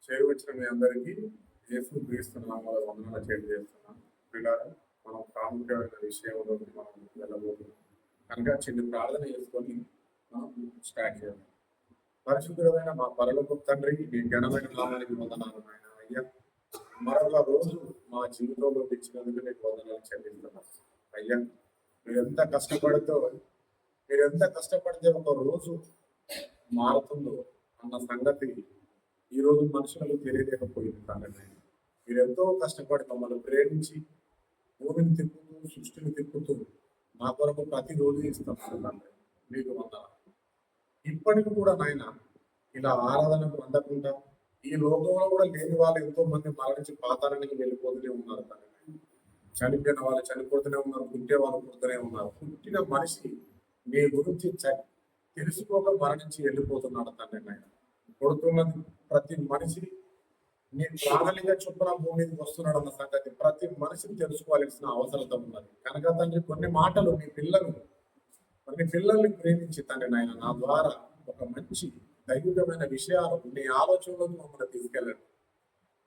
చేరువచ్చిన మీ అందరికీ యేసు క్రీస్తు నామములో వందనాలు తెలియజేస్తున్నాను. పిల్లలు మనం ప్రాముఖ్యమైన విషయంలో మనం వెళ్ళబోతున్నాం కనుక చిన్న ప్రార్థన చేసుకొని మనం స్టార్ట్ చేయాలి. పరిశుద్ధమైన మా పరలోకపు తండ్రి, మీ ఘనమైన నామానికి వందనాలు నాయన. అయ్యా, మరొక రోజు మా జీవితంలో ఇచ్చినందుకు మీకు వందనాలు చెల్లిస్తున్నాం. అయ్యా, మీరెంత కష్టపడితే ఒక రోజు మారుతుందో అన్న సంగతి ఈ రోజు మనుషులకు తెలియలేకపోయింది తండ్రి. మీరెంతో కష్టపడి మమ్మల్ని ప్రేమించి భూమిని తిప్పుతూ సృష్టిని తిప్పుతూ మా కొరకు ప్రతిరోజు ఇస్తున్నారు తండ్రి. మీకు వందనాలు. ఇప్పటికి కూడా నాయన ఇలా ఆరాధనకు అందకుండా ఈ లోకంలో కూడా లేని వాళ్ళు ఎంతో మంది మరణించి పాతాళానికి వెళ్ళిపోతూనే ఉన్నారు తండ్రి. చనిపోయిన వాళ్ళు చనిపోతూనే ఉన్నారు, పుట్టే వాళ్ళు పుడుతూనే ఉన్నారు. పుట్టిన మనిషి మీ గురించి తెలుసుకోక మరణించి వెళ్ళిపోతున్నాడు తండ్రి. నాయన కొడుతున్నది ప్రతి మనిషి నీ ప్రాణాలిగా చొప్పున భూమి మీదకి వస్తున్నాడు అన్న సంగతి ప్రతి మనిషిని తెలుసుకోవాల్సిన అవసరత ఉన్నది కనుక తండ్రి కొన్ని మాటలు మీ పిల్లల్ని ప్రేమించి తండ్రి నాయన నా ద్వారా ఒక మంచి దైవికమైన విషయాలు నీ ఆలోచనలకు మమ్మల్ని తీసుకెళ్ళండి.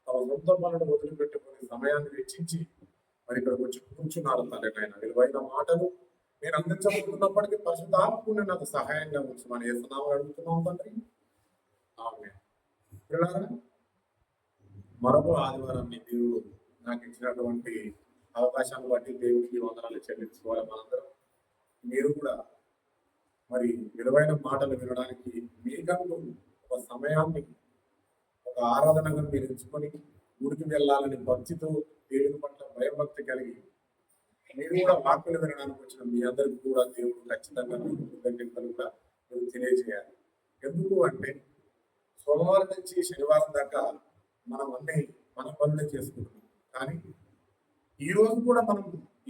తమ సొంత పనులను వదిలిపెట్టుకుని సమయాన్ని వెచ్చించి మరి ఇక్కడికి వచ్చి కూర్చున్నారు తండ్రి నాయన. విలువైన మాటలు నేను అందించబోతున్నప్పటికీ పరిశుద్ధాత్మని నాకు సహాయంగా ఉంచమని యేసునామములో అడుగుతున్నాం తండ్రి. ఆమేన్. మరొక ఆదివారాన్ని దేవుడు నాకు ఇచ్చినటువంటి అవకాశాన్ని బట్టి దేవుడికి వందనాలు చెల్లించుకోవాలి. మనందరం మీరు కూడా మరి విలువైన మాటలు వినడానికి మీకంటూ ఒక సమయాన్ని ఒక ఆరాధనగా మీరు ఎంచుకొని గుడికి వెళ్ళాలని భక్తితో దేవుని పట్ల భయభక్తి కలిగి మీరు కూడా వాక్కులు వినడానికి వచ్చిన మీ అందరికీ కూడా దేవుడు ఖచ్చితంగా కృతజ్ఞతలు కూడా మీరు తెలియజేయాలి. ఎందుకు అంటే సోమవారం నుంచి శనివారం దాకా మనం అన్ని మన పనులే చేసుకుంటున్నాం. కానీ ఈ రోజు కూడా మనం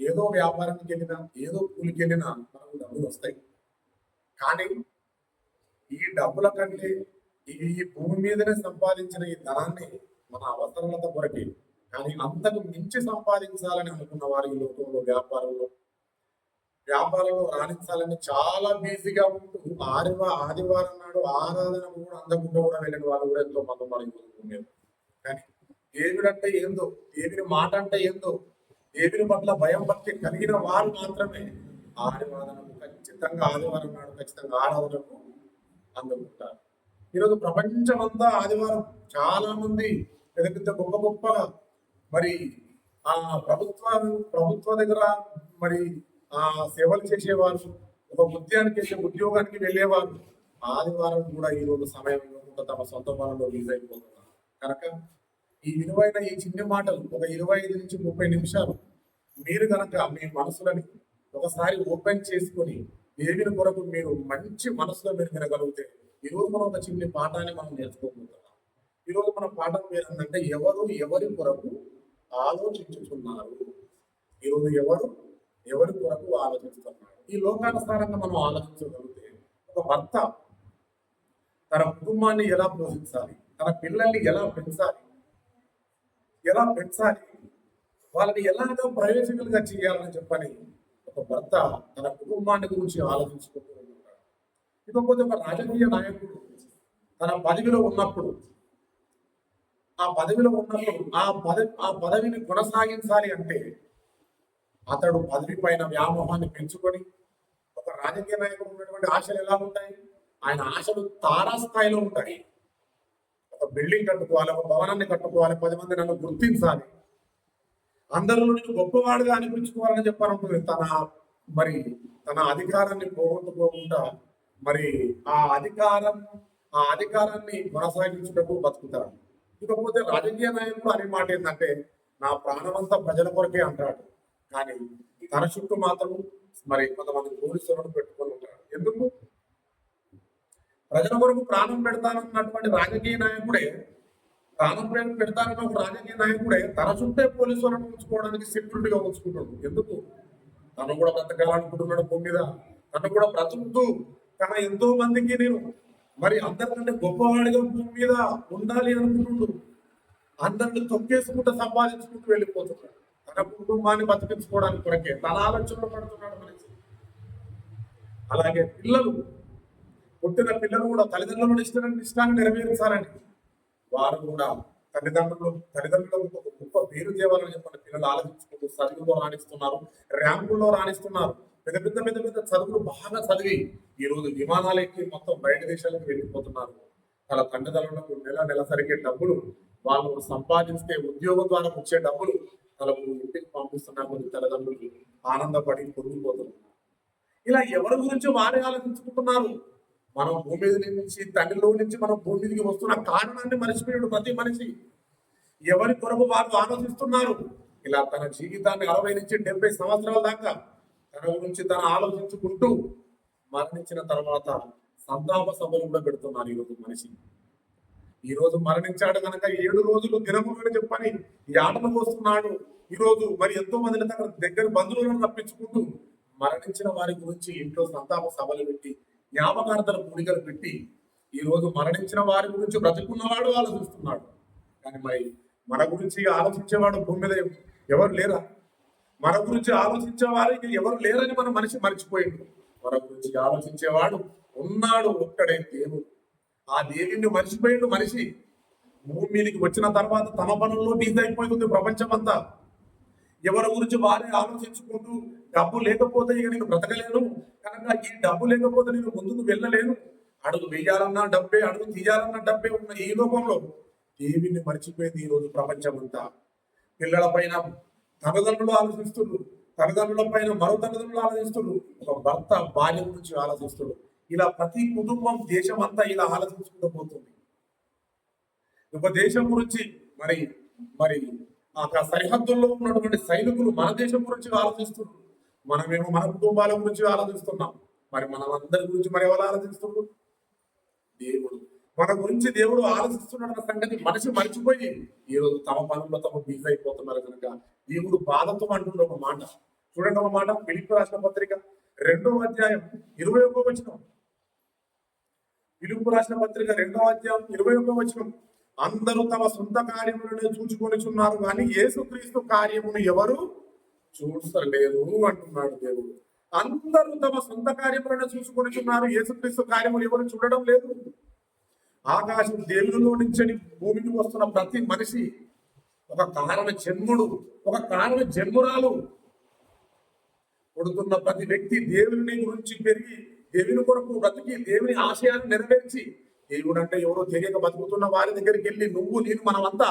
ఏదో వ్యాపారానికి వెళ్ళినా ఏదో కూలికి వెళ్ళినా మనకు డబ్బులు వస్తాయి. కానీ ఈ డబ్బుల కంటే ఈ భూమి మీదనే సంపాదించిన ఈ ధనాన్ని మన అవసరత కొరకే, కానీ అంతకు మించి సంపాదించాలని అనుకున్న వారు ఈ లోకంలో వ్యాపారంలో రాణించాలని చాలా బిజీగా ఉంటూ ఆదివారం నాడు ఆరాధన కూడా అందకుండా కూడా వెళ్ళిన వాళ్ళు కూడా ఎంతో మంది మనకు. కానీ దేవుడంటే ఏందో, దేవుని మాట అంటే ఏందో, దేవుని పట్ల భయం భక్తి కలిగిన వారు మాత్రమే ఆదివారం నాడు ఖచ్చితంగా ఆరాధనకు అందుకుంటారు. ఈరోజు ప్రపంచమంతా ఆదివారం చాలా మంది పెద్ద పెద్ద గొప్పగా మరి ఆ ప్రభుత్వ దగ్గర మరి సేవలు చేసేవారు, ఒక ఉద్యోగానికి వెళ్ళేవారు ఆదివారం కూడా ఈ రోజు సమయం ఇవ్వకుండా తమ సొంత పనుల్లో బిజీ అయిపోతున్నారు. కనుక ఈ విలువైన ఈ చిన్న మాటలు ఒక 25 నుంచి 30 నిమిషాలు మీరు కనుక మీ మనసులని ఒకసారి ఓపెన్ చేసుకొని దేవుని కొరకు మీరు మంచి మనసులో మీరు వినగలిగితే ఈరోజు మనం ఒక చిన్న పాఠాన్ని మనం నేర్చుకోబోతున్నాం. ఈరోజు మన పాఠం ఏంటంటే ఎవరి కొరకు ఆలోచించుతున్నారు. ఈరోజు ఎవరి కొరకు ఆలోచిస్తున్నారు. ఈ లోకానుసారంగా మనం ఆలోచించగలిగితే ఒక భర్త తన కుటుంబాన్ని ఎలా పోషించాలి, తన పిల్లల్ని ఎలా పెంచాలి, వాళ్ళని ఎలాగో ప్రయోజకులుగా చేయాలని చెప్పని ఒక భర్త తన కుటుంబాన్ని గురించి ఆలోచించుకుంటూ ఉంటాడు. ఇకపోతే ఒక రాజకీయ నాయకుడు తన పదవిలో ఉన్నప్పుడు ఆ పదవిని కొనసాగించాలి అంటే అతడు పదవి పైన వ్యామోహాన్ని పెంచుకొని ఒక రాజకీయ నాయకుడు ఉన్నటువంటి ఆశలు ఎలా ఉంటాయి, ఆయన ఆశలు తారాస్థాయిలో ఉంటాయి. ఒక బిల్డింగ్ కట్టుకోవాలి, ఒక భవనాన్ని కట్టుకోవాలి, 10 మంది నన్ను గుర్తించాలి, అందరిలో నేను గొప్పవాడుగా అనిపించుకోవాలని చెప్పాలంటుంది. తన అధికారాన్ని పోగొట్టుకోకుండా మరి ఆ అధికారాన్ని కొనసాగించుటకు బతుకుతాడు. ఇకపోతే రాజకీయ నాయకుడు అనే మాట ఏంటంటే నా ప్రాణమంతా ప్రజల కొరకే అంటాడు. కానీ తన చుట్టూ మాత్రం మరి కొంతమంది పోలీసులను పెట్టుకొని ఉంటాడు. ఎందుకు? ప్రజల కొరకు ప్రాణం పెడతానన్నటువంటి రాజకీయ నాయకుడే తన చుట్టే పోలీసులను ఉంచుకోవడానికి సెక్యూరిటీగా ఉంచుకుంటాడు. ఎందుకు? తను కూడా బ్రతకాలనుకుంటున్నాడు భూమి మీద, తను కూడా బ్రతుకుతూ తన ఎంతో మందికి నేను మరి అందరికంటే గొప్పవాడిగా భూమి మీద ఉండాలి అనుకుంటున్నాడు. అందరిని తొక్కేసుకుంటూ సంపాదించుకుంటూ వెళ్ళిపోతున్నాడు. తన కుటుంబాన్ని బతికించుకోవడానికి కొరకే తన ఆలోచనలో పడుతున్నాడు మనిషి. అలాగే పుట్టిన పిల్లలు కూడా తల్లిదండ్రులను ఇష్టాన్ని నెరవేర్చాలని వారు కూడా తల్లిదండ్రులకు ఒక గొప్ప పేరు తేవాలని చెప్పిన పిల్లలు ఆలోచించుకుంటూ చదువులో రాణిస్తున్నారు, ర్యాంకుల్లో రాణిస్తున్నారు. పెద్ద పెద్ద పెద్ద పెద్ద చదువులు బాగా చదివి ఈ రోజు విమానాలు ఎక్కి మొత్తం బయట దేశాలకు వెళ్ళిపోతున్నారు. వాళ్ళ తల్లిదండ్రులకు నెలసరికి డబ్బులు వాళ్ళు సంపాదిస్తే ఉద్యోగం ద్వారా వచ్చే డబ్బులు వాళ్ళకు ఇంటికి పంపిస్తున్న కొన్ని తల్లిదండ్రులు ఆనందపడి పొందిపోతున్నారు. ఇలా ఎవరి గురించి వారే ఆలోచించుకుంటున్నారు. మనం భూమి మీద నుంచి తండ్రిలో నుంచి మనం భూమి మీదకి వస్తున్న కారణాన్ని మర్చిపోయాడు ప్రతి మనిషి. ఎవరి కొరకు వారు ఆలోచిస్తున్నారు. ఇలా తన జీవితాన్ని 60 నుంచి 70 సంవత్సరాల దాకా తన గురించి తను ఆలోచించుకుంటూ మరణించిన తర్వాత సంతాప సభలు కూడా పెడుతున్నారు ఈరోజు మనిషి. ఈ రోజు మరణించాడు కనుక 7 రోజులు దినములు చెప్పని ఈ ఆటను వస్తున్నాడు. ఈ రోజు మరి ఎంతో మంది దగ్గర బంధువులను రప్పించుకుంటూ మరణించిన వారి గురించి ఇంట్లో సంతాప సభలు పెట్టి జ్ఞాపకార్థల పూడికలు పెట్టి ఈ రోజు మరణించిన వారి గురించి బ్రతుకున్నవాడు ఆలోచిస్తున్నాడు. కానీ మరి మన గురించి ఆలోచించేవాడు భూమి మీద ఎవరు లేరా? మన గురించి ఆలోచించే వారికి ఎవరు లేరని మన మనిషి మర్చిపోయింది. మన గురించి ఆలోచించేవాడు ఉన్నాడు, ఒక్కడే దేవుడు. ఆ దేవుణ్ణి మర్చిపోయిండు మనిషి. భూమి మీదకి వచ్చిన తర్వాత తమ పనుల్లో బిజీ అయిపోతుంది ప్రపంచం అంతా. ఎవరి గురించి వారే ఆలోచించుకుంటూ డబ్బు లేకపోతే ఇక నేను బ్రతకలేను, కనుక ఈ డబ్బు లేకపోతే నేను ముందుకు వెళ్ళలేను, అడుగు వేయాలన్నా డబ్బే, అడుగు తీయాలన్నా డబ్బే ఉన్న ఈ లోకంలో దేవుణ్ణి మర్చిపోయింది ఈ రోజు ప్రపంచం అంతా. పిల్లల పైన తల్లిదండ్రులు ఆలోచిస్తున్నారు, తల్లిదండ్రుల పైన మరో తల్లిదండ్రులు ఆలోచిస్తున్నారు, ఒక భర్త భార్య గురించి ఆలోచిస్తున్నారు. ఇలా ప్రతి కుటుంబం దేశం అంతా ఇలా ఆలోచించుకుంటూ పోతుంది. ఒక దేశం గురించి మరి మరి ఆ సరిహద్దుల్లో ఉన్నటువంటి సైనికులు మన దేశం గురించి ఆలోచిస్తున్నారు. మనమేమో మన కుటుంబాల గురించి ఆలోచిస్తున్నాం. మరి మనం అందరి గురించి మరి ఎవరు ఆలోచిస్తున్నారు? దేవుడు మన గురించి దేవుడు ఆలోచిస్తున్నాడన్న సంగతి మనిషి మర్చిపోయి ఈ రోజు తమ పనుల్లో తమ బిజీ అయిపోతున్నారు. కనుక దేవుడు బాధతో అంటున్న ఒక మాట చూడండి. ఒక మాట ఫిలిప్పీ రాసిన పత్రిక 2వ అధ్యాయం 21వ వచనం. ఫిలిప్పీ రాసిన పత్రిక 2వ అధ్యాయం 21వ వచనం. అందరూ తమ సొంత కార్యములను చూచుకొనిచున్నారు కానీ యేసుక్రీస్తు కార్యమును ఎవరు చూడలేరు అంటున్నాడు దేవుడు. అందరూ తమ సొంత కార్యములను చూసుకొనిచున్నారు, యేసుక్రీస్తు కార్యములు ఎవరు చూడడం లేదు. ఆకాశం దేవునిలో నుంచి భూమికి వస్తున్న ప్రతి మనిషి ఒక కారణ జన్ముడు, ఒక కారణ జన్మురాలు. పుడుతున్న ప్రతి వ్యక్తి దేవుని గురించి పెరిగి దేవుని కొరకు బ్రతికి దేవుని ఆశయాన్ని నెరవేర్చి దేవుడు అంటే ఎవరో తెలియక బతుకుతున్న వారి దగ్గరికి వెళ్ళి నువ్వు నేను మనమంతా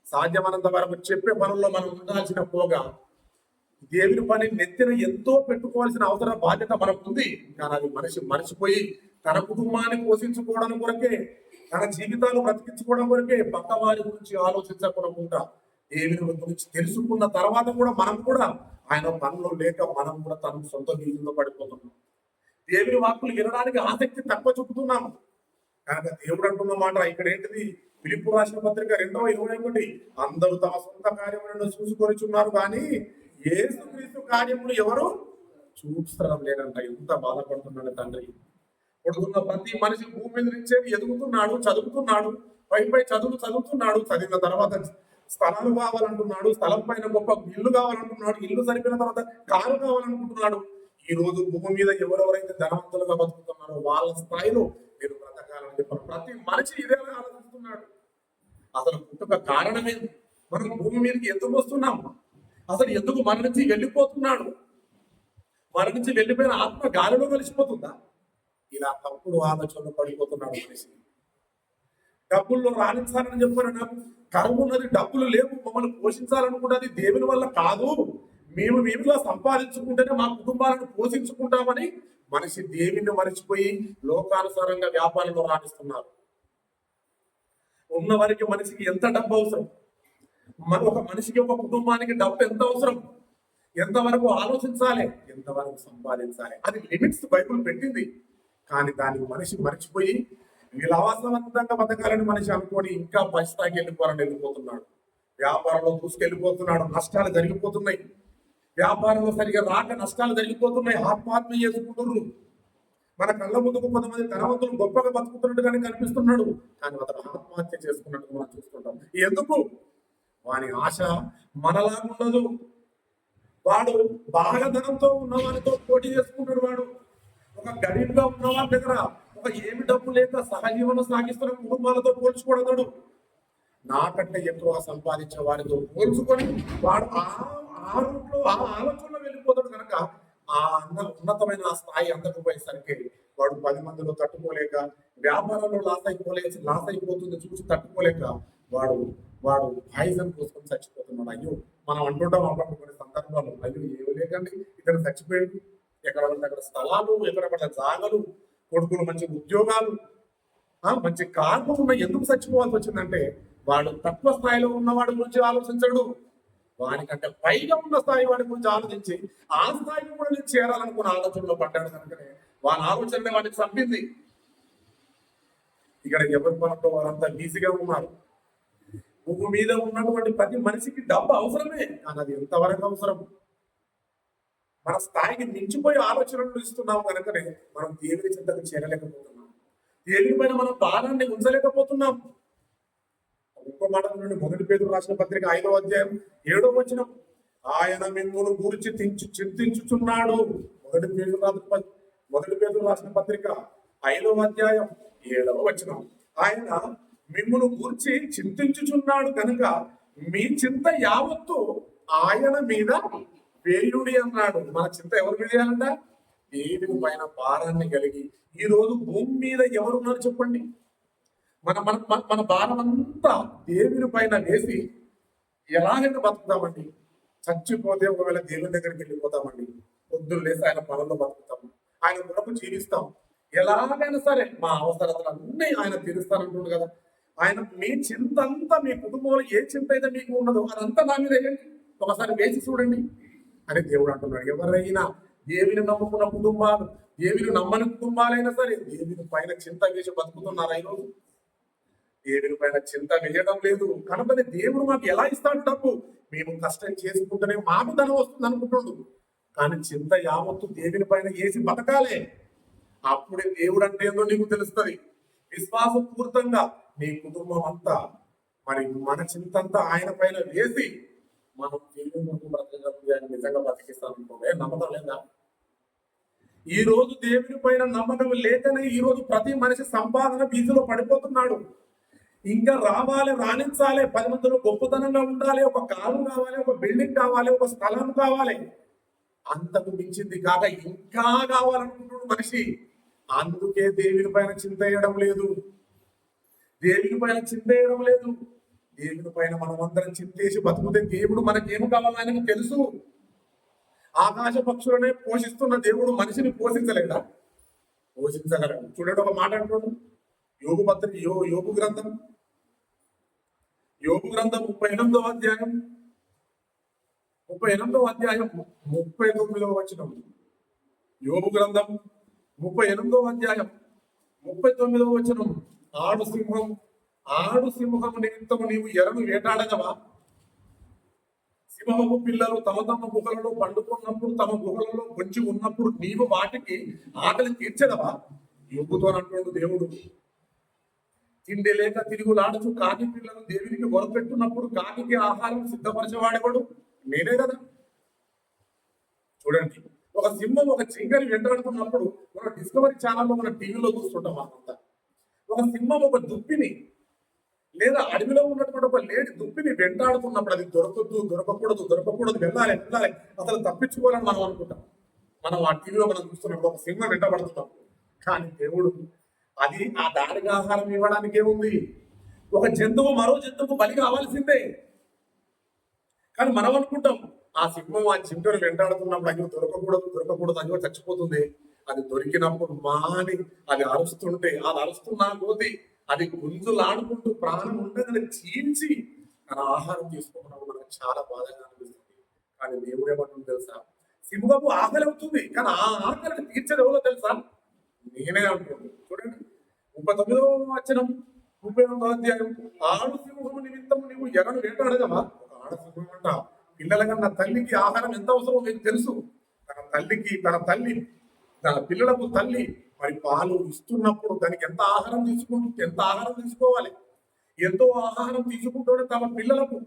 సాధ్యమనంత వరకు చెప్పే పనుల్లో మనం ఉండాల్సిన పోగా దేవుని పని నెత్తిన ఎంతో పెట్టుకోవాల్సిన అవసర బాధ్యత మనకు ఉంది. కానీ అది మనిషి మర్చిపోయి తన కుటుంబాన్ని పోషించుకోవడం కొరకే, తన జీవితాలు బ్రతికించుకోవడం కొరకే పక్క వారి గురించి ఆలోచించకుండా దేవుని గురించి తెలుసుకున్న తర్వాత కూడా మనం కూడా ఆయన పనులు లేక మనం కూడా తన సొంత జీవితంలో పడిపోతున్నాం. దేవుని వాక్కులు వినడానికి ఆసక్తి తక్కువ చూపుతున్నాము. కనుక దేవుడు అంటున్న మాట ఇక్కడ ఏంటిది? ఫిలిప్పీ రాసిన పత్రిక 2:21. అందరూ తమ సొంత కార్యములను చూసుకొనిచున్నారు కానీ యేసుక్రీస్తు కార్యములు ఎవరు చూస్తడం లేదంట. ఎంత బాధపడుతున్నాడు తండ్రి. పుడుతున్న ప్రతి మనిషి భూమి మీద నుంచే ఎదుగుతున్నాడు, చదువుతున్నాడు, పై చదువుతున్నాడు. చదివిన తర్వాత స్థలాలు కావాలంటున్నాడు, స్థలం పైన గొప్ప ఇల్లు కావాలంటున్నాడు, ఇల్లు సరిపోయిన తర్వాత కారు కావాలనుకుంటున్నాడు. ఈ రోజు భూమి మీద ఎవరెవరైతే ధనవంతులుగా బతుకుతున్నారో వాళ్ళ స్థాయిలో నేను బ్రతకాలని చెప్పారు. ప్రతి మనిషి ఇదే ఆలోచిస్తున్నాడు. అసలు పుట్టుక కారణమేంటి? మనం భూమి మీదకి ఎందుకు వస్తున్నాం? అసలు ఎందుకు మన నుంచి వెళ్ళిపోతున్నాడు? మన నుంచి వెళ్ళిపోయిన ఆత్మ గాలిలో కలిసిపోతుందా? ఇలా తప్పుడు ఆలోచనలు పడిపోతున్నాడు మనిషి. డబ్బుల్లో రాణించాలని చెప్పారు. నాకు కరువు ఉన్నది, డబ్బులు లేవు, మమ్మల్ని పోషించాలనుకున్నది దేవుని వల్ల కాదు, మేములా సంపాదించుకుంటేనే మా కుటుంబాలను పోషించుకుంటామని మనిషి దేవుని మరిచిపోయి లోకానుసారంగా వ్యాపారంలో రాణిస్తున్నారు. ఉన్నవారికి మనిషికి ఎంత డబ్బు అవసరం, ఒక మనిషికి ఒక కుటుంబానికి డబ్బు ఎంత అవసరం, ఎంతవరకు ఆలోచించాలి, ఎంతవరకు సంపాదించాలి, అది లిమిట్స్ బైబుల్ పెట్టింది. కానీ దానికి మనిషి మరిచిపోయి విలాసవంతంగా బతకాలని మనిషి అనుకొని ఇంకా పరిస్థితికి వెళ్ళిపోతున్నాడు. వ్యాపారంలో దూసుకెళ్ళిపోతున్నాడు, నష్టాలు జరిగిపోతున్నాయి. వ్యాపారంలో సరిగా రాక నష్టాలు జరిగిపోతున్నాయి. ఆత్మహత్య చేసుకుంటున్నారు. మన కళ్ళ ముందుకు కొంతమంది ధనవంతులు గొప్పగా బతుకుతున్నట్టుగానే కనిపిస్తున్నాడు, కానీ అతను ఆత్మహత్య చేసుకున్నట్టు మనం చూస్తుంటాం. ఎందుకు? వాని ఆశ మనలా ఉండదు. వాడు బాగా ధనంతో ఉన్నవారితో పోటీ చేసుకుంటాడు. వాడు ఒక గరీబ్గా ఉన్నవారి దగ్గర, ఒక ఏమి డబ్బు లేక సహజీవనం సాగిస్తున్న కుటుంబాలతో పోల్చుకోవడతాడు. నాకంటే ఎక్కువ సంపాదించే వారితో పోల్చుకొని వాడు ఆ రూట్లో ఆ ఆలోచనలో వెళ్ళిపోతాడు కనుక ఆ ఉన్నతమైన ఆ స్థాయి అందకపోయేసరికి వాడు 10 మందిలో తట్టుకోలేక, వ్యాపారంలో లాస్ అయిపోతుంది చూసి తట్టుకోలేక వాడు వాడు పాయిజన్ కోసం చచ్చిపోతున్నాడు. అయ్యో, మనం అంటుంటాం అప్పుడు కొన్ని సందర్భాలు, అయ్యో ఏమి లేకండి ఇతను చచ్చిపోయింది, ఎక్కడ పడితే అక్కడ స్థలాలు, ఎక్కడ పడితే జాగలు, కొడుకులు మంచి ఉద్యోగాలు, మంచి కార్లు ఉన్న ఎందుకు చచ్చిపోవాల్సి వచ్చిందంటే వాడు తక్కువ స్థాయిలో ఉన్నవాడి గురించి ఆలోచించడు, వాడికంటే పైగా ఉన్న స్థాయి వాడి గురించి ఆలోచించి ఆ స్థాయికి కూడా నేను చేరాలనుకున్న ఆలోచనలో పడ్డాడు కనుకనే వాని ఆలోచన వాడికి చంపింది. ఇక్కడ ఎవరి పనులతో వారంతా బిజీగా ఉన్నారు. భూమి మీద ఉన్నటువంటి ప్రతి మనిషికి డబ్బు అవసరమే, కానీ అది ఎంతవరకు అవసరం? మన స్థాయికి మించిపోయి ఆలోచనలు ఇస్తున్నాము కనుకనే మనం దేవుని చింతకు చేరలేకపోతున్నాం, దేవుని పైన మనం భారాన్ని ఉంచలేకపోతున్నాం. ఒక్క మాట నుండి 1 పేతురు రాసిన పత్రిక 5వ అధ్యాయం 7వ వచనం, ఆయన మిమ్మును గురించి చింతించుచున్నాడు. 1 పేతురు రాసిన పత్రిక 5వ అధ్యాయం 7వ వచనం, ఆయన మిమ్మును గురించి చింతించుచున్నాడు కనుక మీ చింత యావత్తు ఆయన మీద వేయుడి అన్నాడు. మన చింత ఎవరి మీద చేయాలంట? దేవుని పైన భారాన్ని కలిగి. ఈ రోజు భూమి మీద ఎవరున్నారు చెప్పండి? మన మన మన భారం అంతా దేవుని పైన వేసి ఎలాగైనా బతుకుతామండి. చచ్చిపోతే ఒకవేళ దేవుని దగ్గరికి వెళ్ళిపోతామండి. పొద్దున్న లేసి ఆయన పనుల్లో బతుకుతాము, ఆయన కొరకు జీవిస్తాం. ఎలాగైనా సరే మా అవసరాలు అన్నీ ఆయన తీరుస్తానంటుండు కదా. ఆయన మీ చింత అంతా, మీ కుటుంబంలో ఏ చింత అయితే మీకు ఉన్నదో అదంతా నా మీద వేయండి, ఒకసారి వేసి చూడండి అని దేవుడు అంటున్నాడు. ఎవరైనా దేవుని నమ్ముకున్న కుటుంబాలు, దేవుని నమ్మని కుటుంబాలైనా సరే దేవుని పైన చింత వేసి బతుకుతున్నారా? ఈరోజు దేవుని పైన చింత వేయడం లేదు కనుకనే దేవుడు మాకు ఎలా ఇస్తాడు డబ్బు? మేము కష్టం చేసుకుంటేనే మాకు ధనం వస్తుంది అనుకుంటుండు, కానీ చింత యావత్తు దేవుని పైన వేసి బతకాలే. అప్పుడే దేవుడు అంటే ఏందో నీకు తెలుస్తుంది. విశ్వాసం పూర్తంగా నీ కుటుంబం అంతా మరి మన చింతంతా ఆయన పైన వేసి మనం దేవుని బ్రతకగలిగాన్ని నిజంగా బతికిస్తానుకోవే. నమ్మకం లేదా? ఈ రోజు దేవుని పైన నమ్మకం లేకనే ఈ రోజు ప్రతి మనిషి సంపాదన బీజులో పడిపోతున్నాడు. ఇంకా రావాలి, రాణించాలి, 10 మందిలో గొప్పతనంగా ఉండాలి, ఒక కారు కావాలి, ఒక బిల్డింగ్ కావాలి, ఒక స్థలం కావాలి, అంతకు మించింది కాక ఇంకా కావాలనుకుంటున్నాడు మనిషి. అందుకే దేవుని పైన చింత వేయడం లేదు, దేవుని పైన చింత వేయడం లేదు. దేవుని పైన మనం అందరం చింతేసి బతుకుతే దేవుడు మనకేమి కావాలో ఆయనకు తెలుసు. ఆకాశ పక్షులనే పోషిస్తున్న దేవుడు మనిషిని పోషించలేదా? పోషించగలడు. చూడండి, ఒక మాట అంటున్నాడు. యోగు గ్రంథం 38వ అధ్యాయం 39వ వచనం. యోగు గ్రంథం 38వ అధ్యాయం 39వ వచనం. ఆడు సింహం నిమిత్తము నీవు ఎరను వేటాడగవా? సింహపు పిల్లలు తమ గుహలలో పండుకున్నప్పుడు, తమ గుహలలో పొంచి ఉన్నప్పుడు నీవు వాటికి ఆకలి తీర్చదవా? యోగుతో అంటున్నాడు దేవుడు. తిండి లేక తిరుగులాడుచు కాకి పిల్లలు దేవునికి మొరపెట్టున్నప్పుడు కాకి ఆహారం సిద్ధపరచేవాడేవాడు నేనే కదా. చూడండి, ఒక సింహం ఒక చింగని వెంటాడుతున్నప్పుడు మన డిస్కవరీ ఛానల్లో మన టీవీలో చూస్తుంటాం అంతా. ఒక సింహం ఒక దుప్పిని లేదా అడవిలో ఉన్నటువంటి ఒక లేడి దుప్పిని వెంటాడుతున్నప్పుడు అది దొరకకూడదు, వెళ్ళాలి, అసలు తప్పించుకోవాలని మనం అనుకుంటాం. మనం ఆ టీవీలో మనం చూస్తున్నప్పుడు ఒక సింహం వెంటబడుతున్నాం. కానీ దేవుడు అది ఆ దానికి ఆహారం ఇవ్వడానికే ఉంది. ఒక జంతువు మరో జంతువుకు బలి కావాల్సిందే. కానీ మనం అనుకుంటాం ఆ సింహం ఆ చింటను వెంటాడుతున్నప్పుడు అయ్యో దొరకకూడదు, అయ్యో చచ్చిపోతుంది. అది దొరికినప్పుడు మాని అది అరుస్తుంటే, అది అరుస్తున్నా కోతి అది గుంజులాడుకుంటూ ప్రాణం ఉండదని చీల్చి తన ఆహారం తీసుకున్నప్పుడు మనకు చాలా బాధగా అనిపిస్తుంది. కానీ దేవుడు ఏమంటుంది తెలుసా? సింహపు ఆకలి అవుతుంది, కానీ ఆ ఆకలిని తీర్చేది ఎవరో తెలుసా? నేనే అంటుంది. చూడండి, 39వ వచనం 38వ అధ్యాయం. ఆడు సింహము నిమిత్తము నీవు ఎరను వేటాడగవా? ఒక ఆడసింహం అంట పిల్లల కన్నా తల్లికి ఆహారం ఎంత అవసరమో మీకు తెలుసు. తన పిల్లలకు తల్లి మరి పాలు ఇస్తున్నప్పుడు దానికి ఎంత ఆహారం తీసుకోవాలి, ఎంతో ఆహారం తీసుకుంటూనే తమ పిల్లలకు.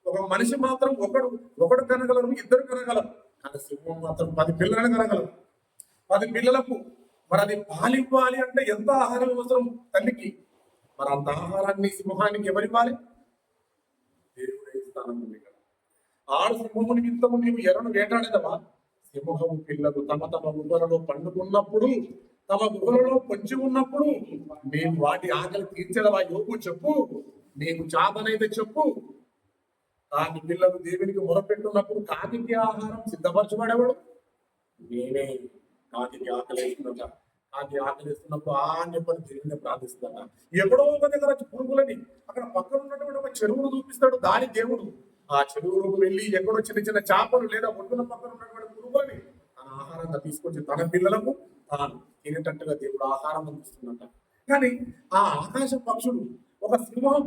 ఒక మనిషి మాత్రం ఒకడు కనగలరు, 2 కనగలరు, కానీ సింహం మాత్రం 10 పిల్లలను కనగలరు. 10 పిల్లలకు మరి అది పాలివ్వాలి అంటే ఎంత ఆహారం అవసరం తల్లికి? మరి అంత ఆహారాన్ని సింహానికి ఎవరివ్వాలి? జ్ఞానస్థానం ఉంది ఇక్కడ. ఆడు సింహము నిమిత్తము నీవు ఎర్రను వేటాడేదవా? సింహము పిల్లలు తమ తమ గుహలలో పండుకున్నప్పుడు, తమ గుహలలో పొంచి ఉన్నప్పుడు మేము వాటి ఆకలి తీర్చడవా? యోగు చెప్పు, నీకు చాతనైతే చెప్పు. కాకి పిల్లలు దేవునికి మొరపెట్టున్నప్పుడు కాకి ఆహారం సిద్ధపరచబడేవాడు నేనే. కాకి ఆకలిస్తున్నట, కాకి ఆకలిస్తున్నప్పుడు అని చెప్పని దేవుని ప్రార్థిస్తుందట. ఎక్కడో ఒక దగ్గర పురుగులని అక్కడ పక్కన ఉన్నటువంటి ఒక చెరువును చూపిస్తాడు దాని దేవుడు. ఆ చెరువులోకి వెళ్ళి ఎక్కడో చిన్న చిన్న చేపలు లేదా ఒడ్డున పక్కన ఉన్నటువంటి పురుగులని తన ఆహారంగా తీసుకొచ్చి తన పిల్లలకు తాను తినేటట్టుగా దేవుడు ఆహారం అందిస్తున్నట. కానీ ఆ ఆకాశ పక్షులు ఒక సింహం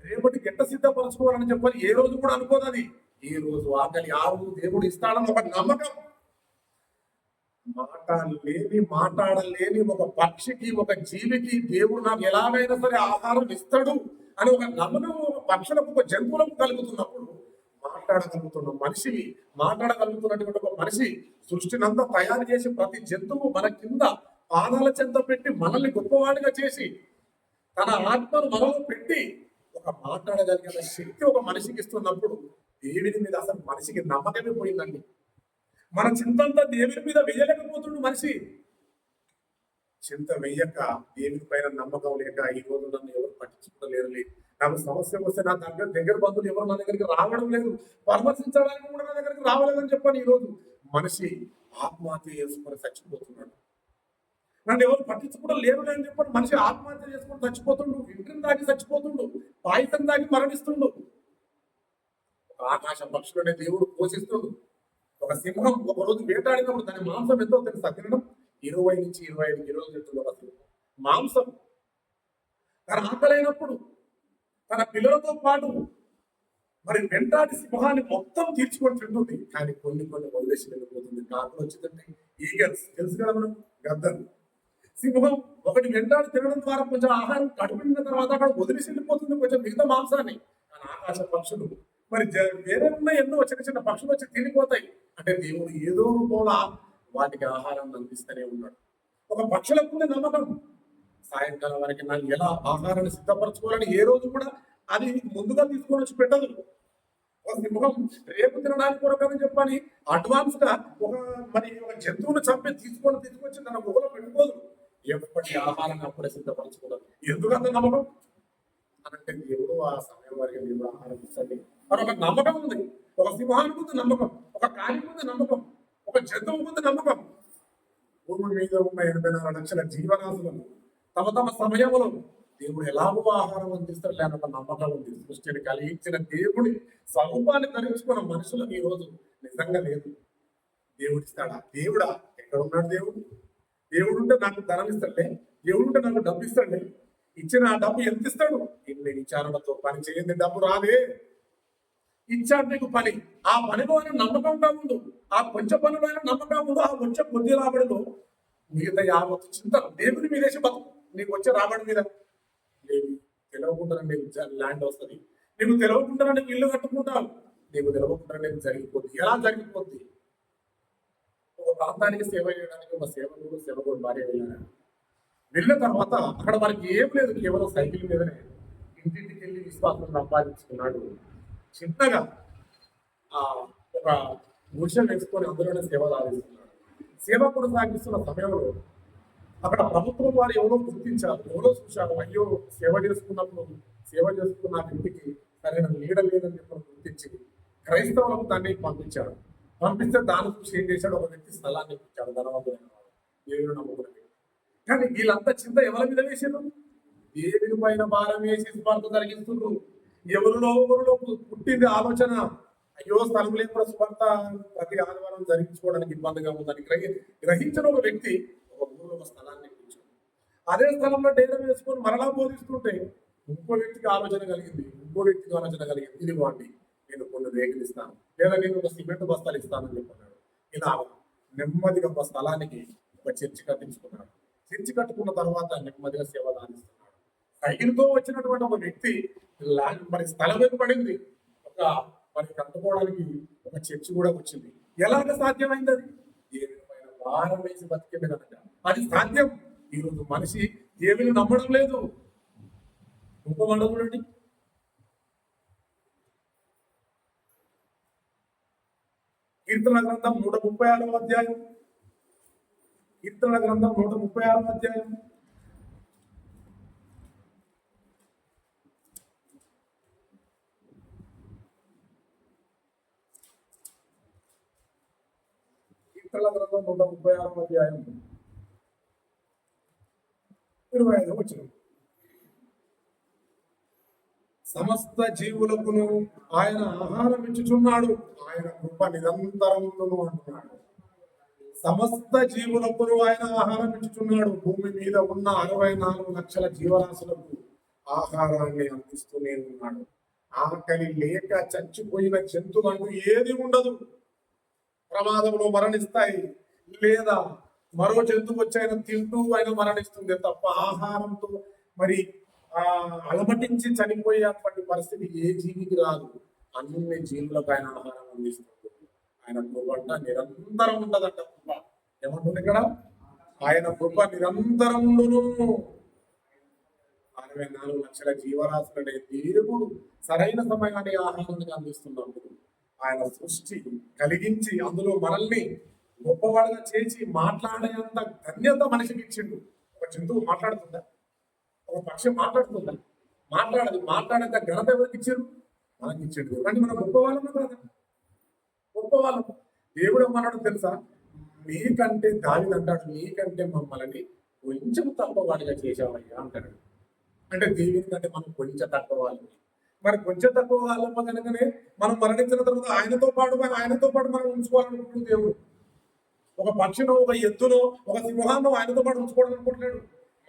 రేపటి గెట్ట సిద్ధపరచుకోవాలని చెప్పని ఏ రోజు కూడా అనుకోదు. అది ఈ రోజు ఆకలి ఆ రోజు దేవుడు ఇస్తాడని ఒక నమ్మకం. మాట్లాడలేని ఒక పక్షికి, ఒక జీవికి దేవుడు నాకు ఎలాగైనా సరే ఆహారం ఇస్తాడు అని ఒక నమ్మకం ఒక పక్షులకు, ఒక జంతువులకు కలుగుతున్నప్పుడు మాట్లాడగలుగుతున్నటువంటి ఒక మనిషి సృష్టినంతా తయారు చేసి ప్రతి జంతువు మన కింద పాదాల చెంత పెట్టి మనల్ని గొప్పవాడిగా చేసి తన ఆత్మను మనలో పెట్టి ఒక మాట్లాడగలిగిన శక్తి ఒక మనిషికి ఇస్తున్నప్పుడు దేవుని మీద అసలు మనిషికి నమ్మకమే పోయిందండి. మన చింతంతా దేవుని మీద వేయలేకపోతుండు మనిషి. చింత వెయ్యక దేవుని పైన నమ్మకం లేక ఈ రోజు నన్ను ఎవరు పట్టించుకోలేరు. నాకు సమస్య వస్తే నా దగ్గర బంధువులు ఎవరు నా దగ్గరికి రావడం లేదు, పరామర్శించడానికి కూడా నా దగ్గరికి రావలేదని చెప్పని ఈ రోజు మనిషి ఆత్మహత్య చేసుకొని చచ్చిపోతున్నాడు. నన్ను ఎవరు పట్టించుకోవడం లేరు అని చెప్పని మనిషి ఆత్మహత్య చేసుకొని చచ్చిపోతుండు, వింటిని దాగి చచ్చిపోతుండు, పాయసం దాగి మరణిస్తుండు. ఆకాశ పక్షులనే దేవుడు పోషిస్తుండు. ఒక సింహం ఒక రోజు వేటాడినప్పుడు దాని మాంసం ఎంతో తెలుసా? తినడం 20 నుంచి 25 కిలోలు తింటుంది ఒక సింహం మాంసం. తన ఆకలైనప్పుడు తన పిల్లలతో పాటు మరి వెంటాడి సింహాన్ని మొత్తం తీర్చుకొని తింటుంది. కానీ కొన్ని వదిలేసి వెళ్ళిపోతుంది. కాకులు వచ్చిందంటే ఈగల్స్ తెలుసు కదా మనం, గద్దలు. సింహం ఒకటి వెంటాడి తినడం ద్వారా కొంచెం ఆహారం కడుపున్న తర్వాత అక్కడ వదిలేసి వెళ్ళిపోతుంది కొంచెం మిగతా మాంసాన్ని. కానీ ఆకాశ పక్షులు మరి వేరే ఉన్న ఎన్నో చిన్న చిన్న పక్షులు వచ్చి తినిపోతాయి. అంటే దేవుడు ఏదో రూపంలో వాటికి ఆహారం అందిస్తూనే ఉన్నాడు. ఒక పక్షులకు నమ్మకం సాయంకాలం వరకు నాకు ఎలా ఆహారాన్ని సిద్ధపరచుకోవాలని ఏ రోజు కూడా అది ముందుగా తీసుకొని వచ్చి పెట్టదు. ఒక సింహం రేపు తినడానికి కొరకని చెప్పని అడ్వాన్స్ గా ఒక జంతువును చంపి తీసుకొచ్చి తన గుహలో పెట్టుకోదు. ఎప్పటి ఆహారాన్ని అప్పుడే సిద్ధపరచుకోవడం. ఎందుకంత నమ్మకం అనంటే దేవుడు ఆ సమయం వరకు దేవుడు ఆహారం ఇస్తుంది మరి ఒక నమ్మకం ఉంది. ఒక సింహానికి ఉంది నమ్మకం, ఒక కాలికి ఉంది నమ్మకం, ఒక జంతువుకు ఉంది నమ్మకం. భూమి మీద ఉన్న 84 లక్షల జీవరాశులను తమ సమయంలో దేవుడు ఎలాగో ఆహారం అందిస్తాడు లేనంత నమ్మకం ఉంది. సృష్టిని కలిగించిన దేవుడి స్వరూపాన్ని ధరించుకున్న మనుషులకు ఈ రోజు నిజంగా లేదు. దేవుడు ఇస్తాడా? దేవుడా? ఎక్కడ ఉన్నాడు దేవుడు? దేవుడు ఉంటే నాకు ధనం ఇస్తాడులే, దేవుడు ఉంటే నాకు డబ్బు ఇస్తాడులే. ఇచ్చిన ఆ డబ్బు ఎంత ఇస్తాడు? ఇన్ని విచారణతో పని చేయండి, డబ్బు రాదే. ఇచ్చాడు నీకు పని, ఆ పనిలో ఆయన నమ్మకంగా ఉండు. ఆ కొంచెం పనిలో ఆయన నమ్మకంగా ఉండు. ఆ కొంచెం కొద్ది రాబడిలో మిగతా 50 చింతలు దేవుని మీదేసి బతుకు. నీకు వచ్చే రాబడి మీద లేదు. తెలవకుండా నీకు ల్యాండ్ వస్తుంది, నీకు తెలవకుండా నీకు ఇల్లు కట్టుకుంటావు, నీకు తెలవకుండా నీకు జరిగిపోద్ది. ఎలా జరిగిపోద్ది? ఒక ప్రాంతానికి సేవ చేయడానికి ఒక సేవకుడు భార్య వెళ్ళిన తర్వాత అక్కడ వారికి ఏం లేదు, కేవలం సైకిల్ మీదనే ఇంటింటికి వెళ్ళి విశ్వాసం సంపాదించుకున్నాడు. చిన్నగా ఒక గుడిసె వేసుకొని అందులోనే సేవ సాగిస్తున్నాడు. సేవ కొనసాగిస్తున్న సమయంలో అక్కడ ప్రభుత్వం వారు ఎవరో గుర్తించారు, ఎవరో చూశారు. అయ్యో సేవ చేసుకున్న వ్యక్తికి సరైన నీడ లేదని చెప్పి గుర్తించి క్రైస్తవులకు దాన్ని పంపించాడు. పంపిస్తే దాని చూసి ఏం చేశాడు? ఒక వ్యక్తి స్థలాన్ని ఇచ్చాడు, ధనవంతుడైన వాడు, దేవుడు నమ్ముకున్న వ్యక్తి. కానీ వీళ్ళంతా చింత ఎవరి మీద వేసారు? దేవుని పైన భారం వేసి స్వార్థ కలిగిస్తున్నారు. ఎవరిలో పుట్టింది ఆలోచన, అయ్యో స్థలం లేకుండా స్వార్థ ప్రతి ఆదివారం జరిగించుకోవడానికి ఇబ్బందిగా ఉందని గ్రహించిన ఒక వ్యక్తి ఒక ఊరిలో ఒక స్థలాన్ని ఇచ్చాడు. అదే స్థలంలో డేరా వేసుకొని మరలా బోధిస్తుంటే ఇంకో వ్యక్తికి ఆలోచన కలిగింది. ఇది వాడి నేను కొన్ని రేకులు ఇస్తాను, లేదా నేను ఒక సిమెంట్ బస్తాలు ఇస్తానని చెప్పన్నాడు. ఇలా నెమ్మదిగా ఒక స్థలానికి ఒక చర్చి కట్టించుకున్నాడు. చర్చి కట్టుకున్న తర్వాత నెమ్మదిగా సేవ దానిస్తున్నాడు. సైకిల్తో వచ్చినటువంటి ఒక వ్యక్తి మరి స్థలం ఏర్పడింది, మరి కట్టుకోవడానికి ఒక చర్చి కూడా వచ్చింది. ఎలాగ సాధ్యమైంది? అది దేవుని పైన భారం వేసి బతికే కనుక అది సాధ్యం. ఈరోజు మనిషి దేవుని నమ్మడం లేదు. ఇంకో చూడండి, కీర్తన గ్రంథం 136వ అధ్యాయం. కీర్తన గ్రంథం 136వ అధ్యాయం. కీర్తన గ్రంథం 136వ అధ్యాయం 25వ వచనం. సమస్త జీవులకును ఆయన ఆహారం ఇచ్చుచున్నాడు, ఆయన కృప నిరంతరమును అంటున్నాడు. సమస్త జీవులకును ఆయన ఆహారం ఇచ్చుచున్నాడు. భూమి మీద ఉన్న 64 లక్షల జీవరాశులకు ఆహారాన్ని అందిస్తూనే ఉన్నాడు. ఆకలి లేక చచ్చిపోయిన జంతువులంటూ ఏది ఉండదు. ప్రమాదంలో మరణిస్తాయి, లేదా మరో జంతువు వచ్చి ఆయన తింటూ ఆయన మరణిస్తుంది తప్ప ఆహారంతో మరి అలమటించి చనిపోయేటువంటి పరిస్థితి ఏ జీవికి రాదు. అన్ని జీవులకు ఆయన ఆహారం అందిస్తుంది. ఆయన కృప నిరంతరం ఉంటదంట. కృప ఏమంటుంది ఇక్కడ? ఆయన కృప నిరంతరమును. 64 లక్షల జీవరాశులనే దేవుడు సరైన సమయాన్ని ఆహారాన్ని అందిస్తున్నప్పుడు ఆయన సృష్టి కలిగించి అందులో మనల్ని గొప్పవాడుగా చేసి మాట్లాడేంత ధన్యత మనిషికి ఇచ్చిండు. ఒక జంతువు మాట్లాడుతుందా? ఒక పక్షి మాట్లాడుతుందా? మాట్లాడదు. మాట్లాడేంత ఘనత ఎవరికి ఇచ్చారు? మనకి ఇచ్చాడు. కానీ మనం గొప్పవాళ్ళము కదా. గొప్పవాళ్ళం. దేవుడు అన్నాడు తెలుసా? నీకంటే దావిది అంటాడు, నీకంటే మమ్మల్ని కొంచెం తక్కువవాడిగా చేసావయ్యా అంటాడు. అంటే దేవుని కంటే మనం కొంచెం తక్కువ వాళ్ళని. మరి కొంచెం తక్కువ వాళ్ళమ్మ కనుకనే మనం మరణించిన తర్వాత ఆయనతో పాటు మనం ఉంచుకోవాలనుకుంటున్నాడు దేవుడు. ఒక పక్షినో, ఒక ఎద్దునో, ఒక సింహాన్నో ఆయనతో పాటు ఉంచుకోవాలనుకుంటున్నాడు.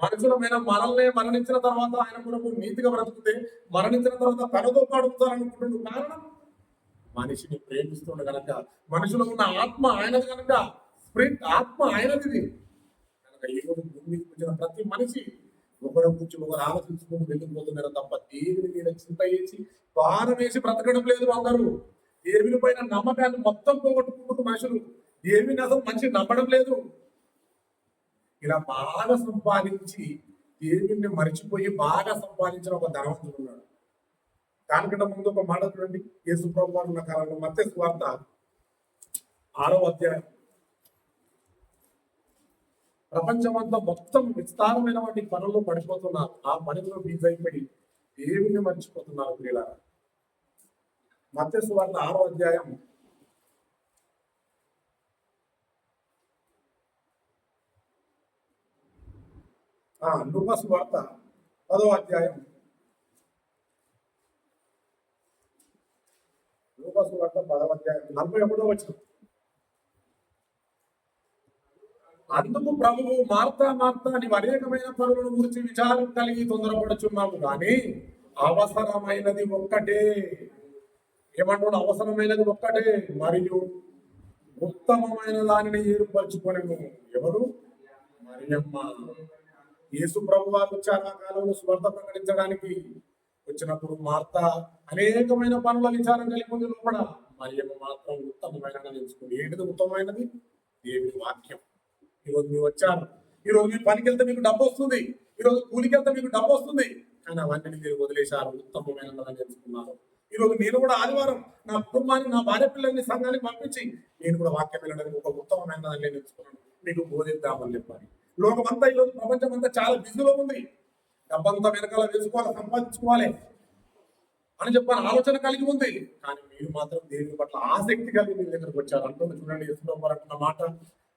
మనుషులమైన మనల్ని మరణించిన తర్వాత ఆయన కొరకు నీతిగా బ్రతుకుతే మరణించిన తర్వాత తనతో పాటు ఉంచాలనుకుంటున్నాడు. కారణం మనిషిని ప్రేమిస్తుండ కనుక, మనిషిలో ఉన్న ఆత్మ ఆయనది కనుక, స్పిరిట్ ఆత్మ ఆయనది కనుక ఈ రోజు భూమికి వచ్చిన ప్రతి మనిషి ఒకరి గురించి ఒకరు ఆలోచించుకుని వెళ్ళిపోతున్నారు తప్ప దేవుని మీద చింత వేసి భారం వేసి బ్రతకడం లేదు. అందరూ దేవుని పైన నమ్మకాన్ని మొత్తం పోగొట్టుకుంటున్న మనుషులు. దేవుని అసలు మనిషి నమ్మడం లేదు. ఇలా బాగా సంపాదించి దేవుణ్ణి మరిచిపోయి బాగా సంపాదించిన ఒక ధనవంతుడు ఉన్నాడు. దానికంటే ముందు ఒక మాట చూడండి. యేసు ప్రభువు ఉన్న కాలంలో మత్తయి సువార్త 6వ అధ్యాయం. ప్రపంచమంతా మొత్తం విస్తారమైన వాటి పనుల్లో పడిపోతున్నారు. ఆ పనిలో బిజీ అయిపోయి దేవుణ్ణి మర్చిపోతున్నారు. ప్రియులారా, మత్తయి సువార్త 6వ అధ్యాయం 10వ అధ్యాయం. లూకా సువార్త 10వ అధ్యాయం 41వ వచనం. అందుకు ప్రభువు, మార్తా నీవు అనేకమైన పనులను గురించి విచారం కలిగి తొందరపడుచున్నావు, కానీ అవసరమైనది ఒక్కటే. ఏమంటున్నాడు? అవసరమైనది ఒక్కటే, మరియు ఉత్తమమైన దానిని ఏర్పరచుకొనెను. ఎవరు? మరియమ్మ. యేసు ప్రభు వారు వచ్చారు ఆ కాలంలో స్వార్థ ప్రకటించడానికి. వచ్చినప్పుడు మార్తా అనేకమైన పనుల విచారం కలిగి ఉంది లోపల. మరియమ్మ మాత్రం ఉత్తమమైనది ఎంచుకుంది. ఏంటిది ఉత్తమమైనది? దేవుని వాక్యం. ఈరోజు మీరు వచ్చారు, ఈరోజు మీరు పనికి వెళ్తే మీకు డబ్బు వస్తుంది, ఈరోజు కూలికి వెళ్తే మీకు డబ్బు వస్తుంది, కానీ అవన్నీ మీరు వదిలేశారు, ఉత్తమమైనదని తెలుసుకున్నారు. ఈరోజు నేను కూడా ఆదివారం నా కుటుంబాన్ని, నా భార్య పిల్లల్ని సంఘానికి పంపించి నేను కూడా వాక్యం వెళ్ళడానికి ఒక ఉత్తమమైనదని నేను తెలుసుకున్నాను, మీకు బోధిద్దామని చెప్పాలి. లోకమంతా ఈరోజు ప్రపంచం అంతా చాలా బిజీలో ఉంది. డబ్బంతా వెనకాల వేసుకోవాలి, సంపాదించుకోవాలి అని చెప్పాను ఆలోచన కలిగి ఉంది. కానీ మీరు మాత్రం దేవుని పట్ల ఆసక్తి కలిగి మీ దగ్గరకు వచ్చారు. అంటుంది చూడండి యేసుప్రభు అంటున్న మాట.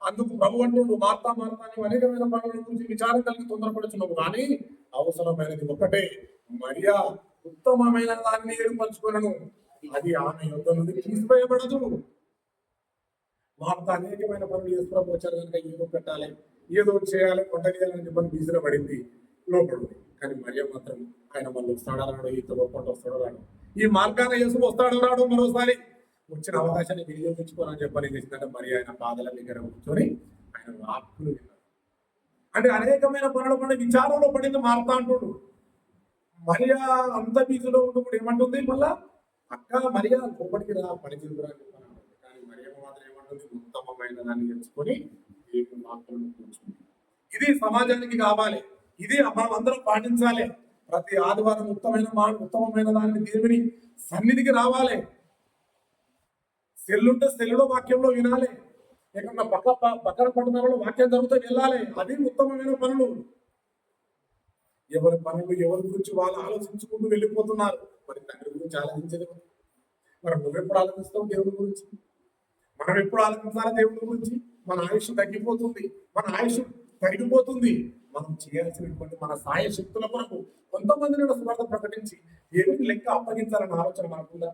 అందుకు ప్రభు అంటుండు, మార్తా నీవు అనేకమైన పనుల గురించి విచారం కలిగి తొందరపడుచున్నావు, కానీ అవసరమైనది ఒకటే, మరియా ఉత్తమమైన దాన్ని ఏర్పరచుకొనెను, అది ఆమె యొద్ద నుండి తీసివేయబడదు. మార్తా అనేకమైన పనులు యేసుప్రభు వచ్చారు కనుక ఏదో పెట్టాలి, ఏదో చేయాలి, వంట చేయాలని చెప్పని బిజీలో పడింది, లోపడింది. కానీ మరియా మాత్రం ఆయన మళ్ళీ వస్తాడో రాడు, ఈతో గొప్ప వస్తాడో రాడు, ఈ మార్గాన యేసు వస్తాడో రాడు, మరోసారి వచ్చిన అవకాశాన్ని వినియోగించుకోవాలని చెప్పని చేసిందంటే మరి ఆయన పాదల దగ్గర కూర్చొని ఆయన వాక్కులు విన్నారు. అంటే అనేకమైన పనుల పడి విచారంలో పడింది మార్తా అంటుడు. మరియా అంత బీజులో ఉన్నప్పుడు ఏమంటుంది? మళ్ళా అక్క మరియా గొప్పటికి రా, పని చేదురా చెప్పాను. కానీ మరియమ్మ మాత్రం ఏమంటుంది? ఉత్తమమైన దాన్ని తెలుసుకొని దేవుని వాక్కులను కూర్చుంది. ఇది సమాజానికి కావాలి, ఇది మనం అందరం పాటించాలి. ప్రతి ఆదివారం ఉత్తమమైన దాన్ని దేవుని సన్నిధికి రావాలి. సెల్లుంటే సెల్లులో వాక్యంలో వినాలి. లేకుండా పక్కన పట్టణంలో వాక్యం జరుగుతూ వెళ్ళాలి. అది ఉత్తమమైన పనులు. ఎవరి పనులు ఎవరి గురించి వాళ్ళు ఆలోచించుకుంటూ వెళ్ళిపోతున్నారు. మరి తండ్రి గురించి ఆలోచించదు. మరి నువ్వెప్పుడు ఆలోచిస్తావు దేవుడి గురించి? మనం ఎప్పుడు ఆలోచించాలి దేవుడి గురించి? మన ఆయుష్ తగ్గిపోతుంది, మన ఆయుష్ తగ్గిపోతుంది. మనం చేయాల్సినటువంటి మన సాయ శక్తుల కొరకు కొంతమందిని సువార్త ప్రకటించి దేవుడికి లెక్క అప్పగించాలన్న ఆలోచన మనకుందా?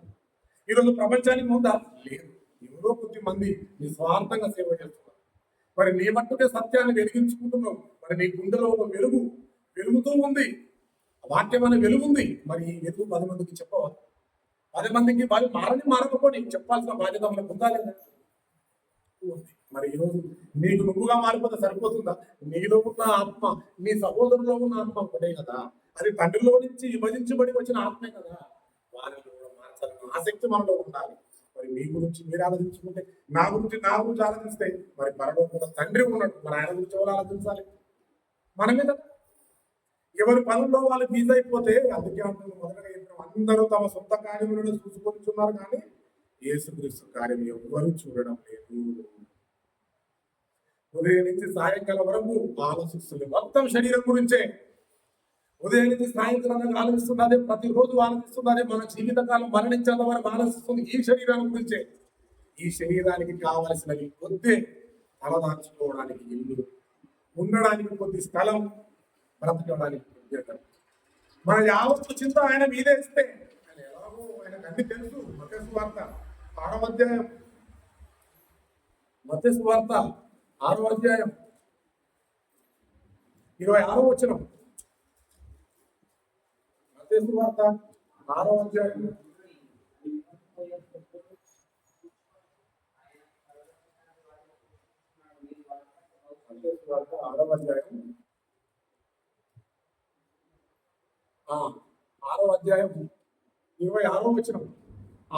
ఈరోజు ప్రపంచానికి ఉందా? లేదు. ఎవరో కొద్ది మంది నిస్వార్థంగా సేవ చేస్తున్నారు. మరి నీ మట్టుకే సత్యాన్ని వెలిగించుకుంటున్నావు. మరి నీ గుండెలో ఒక వెలుగుతూ ఉంది, వాక్యం అనే వెలుగుంది. మరి ఈ వెలుగు 10 మందికి చెప్పవాలి. 10 మందికి వాళ్ళు మారకపోయి చెప్పాల్సిన బాధ్యత మనకు ఉందా లేదా? మరి ఈరోజు నీకు నువ్వుగా మారిపోతే సరిపోతుందా? నీలో ఉన్న ఆత్మ, నీ సహోదరులో ఉన్న ఆత్మ ఒకటే కదా. అది తండ్రిలో నుంచి విభజించబడి వచ్చిన ఆత్మే కదా. వారిని కూడా మార్చాలని ఆసక్తి మనలో ఉండాలి. మరి మీ గురించి మీరు ఆలోచించుకుంటే, నా గురించి ఆలోచిస్తే మరి పరలోకంలో తండ్రి ఉన్నట్టు మరి ఆయన గురించి ఎవరు ఆలోచించాలి? మనమే కదా. ఎవరి పనుల్లో వాళ్ళు బిజీ అయిపోతే, అందుకే అంటున్నారు మొదటగా చెప్పిన అందరూ తమ సొంత కార్యములను చూసుకొనిచున్నారు, కానీ యేసుక్రీస్తు కార్యం ఎవరు చూడడం లేదు. ఉదయం నుంచి సాయంకాలం వరకు ఆలోచిస్తుంది మొత్తం శరీరం గురించే. ఉదయం నుంచి సాయంకాలం ఆలోచిస్తున్నదే, ప్రతిరోజు ఆలోచిస్తున్నదే, మన జీవితకాలం మరణించేంత వరకు ఆలోచిస్తుంది ఈ శరీరాన్ని గురించే. ఈ శరీరానికి కావలసినవి కొద్ది, తలదాచుకోవడానికి ఇల్లు, ఉండడానికి కొద్ది స్థలం, బ్రతకడానికి మన యావత్తు చింత ఆయన మీదే ఇస్తే ఆయన ఎలాగో ఆయనకు అన్ని తెలుసు. మత్తయి సువార్త 6వ అధ్యాయం, మత్తయి సువార్త 6వ అధ్యాయం 26వ వచనం. మత్తయి సువార్త 6వ అధ్యాయం 6వ అధ్యాయం 26వ వచనం.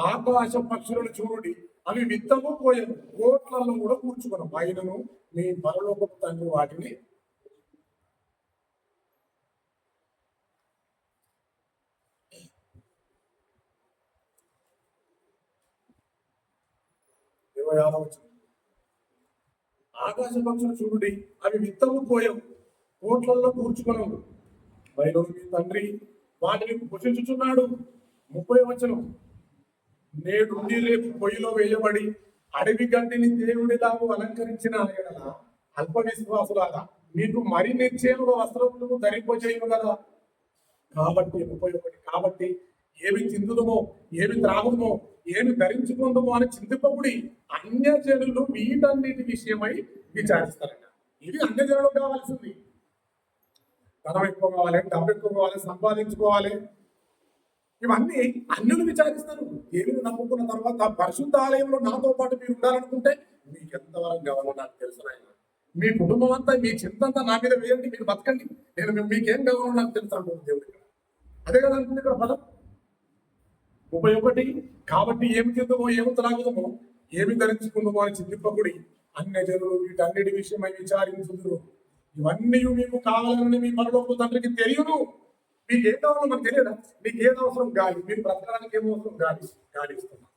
ఆకాశ పక్షులను చూడండి, అవి విత్తము పోయను, కోట్లలో కూడా కూర్చుకున్నాం, ఆయనను మీ పరలోకపు తండ్రి వాటిని ఆకాశ పక్షులు చూడండి, అవి విత్తము పోయవు, కోట్లలో కూర్చుకున్నాము, బయలు మీ తండ్రి వాటిని పోషించుచున్నాడు. 30వ వచనం. నేడు రేపు పొయ్యిలో వేయబడి అడవి గడ్డిని దేవుడిలాగా అలంకరించిన ఎడల అల్ప విశ్వాసులాగా మీకు మరి నిశ్చయముగా వస్త్రములను ధరింపజేయము కదా. కాబట్టి 31. కాబట్టి ఏమి తిందుదమో, ఏమి త్రాగుదమో, ఏమి ధరించుకుందామో అని చింతింపబడి అన్యజనులు వీటన్నిటి విషయమై విచారిస్తారట. ఇది అన్యజనులకు కావాల్సింది. ధనం ఎక్కువ కావాలి, డబ్బు ఎక్కువ కావాలి, సంపాదించుకోవాలి, ఇవన్నీ అన్యులు విచారిస్తారు. దేవుని నమ్ముకున్న తర్వాత పరిశుద్ధ ఆలయంలో నాతో పాటు మీరు ఉండాలనుకుంటే మీకు ఎంతవరకు కావాలో నాకు తెలుసు. ఆయన మీ కుటుంబం అంతా, మీ చింతంతా నా మీద వేయండి, మీరు బతకండి, నేను మీకేం కావాలో నాకు తెలుసు అంటుంది దేవుడు. అదే కదా అనుకుంది ఇక్కడ పదం. 31. కాబట్టి ఏమి తిందుమో, ఏమి త్రాగుదమో, ఏమి ధరించుకుందామో అని చింతింపకుడి, అన్యజనులు వీటన్నిటి విషయమై విచారించుదురు. ఇవన్నీ మీకు కావాలని మీ పరలోకపు తండ్రికి తెలియదు. మీకు ఏం కావాలో మనకు తెలియదా? మీకు ఏది అవసరం? గాలి. మీరు బ్రతకడానికి ఏం అవసరం? గాలి ఇస్తున్నాం.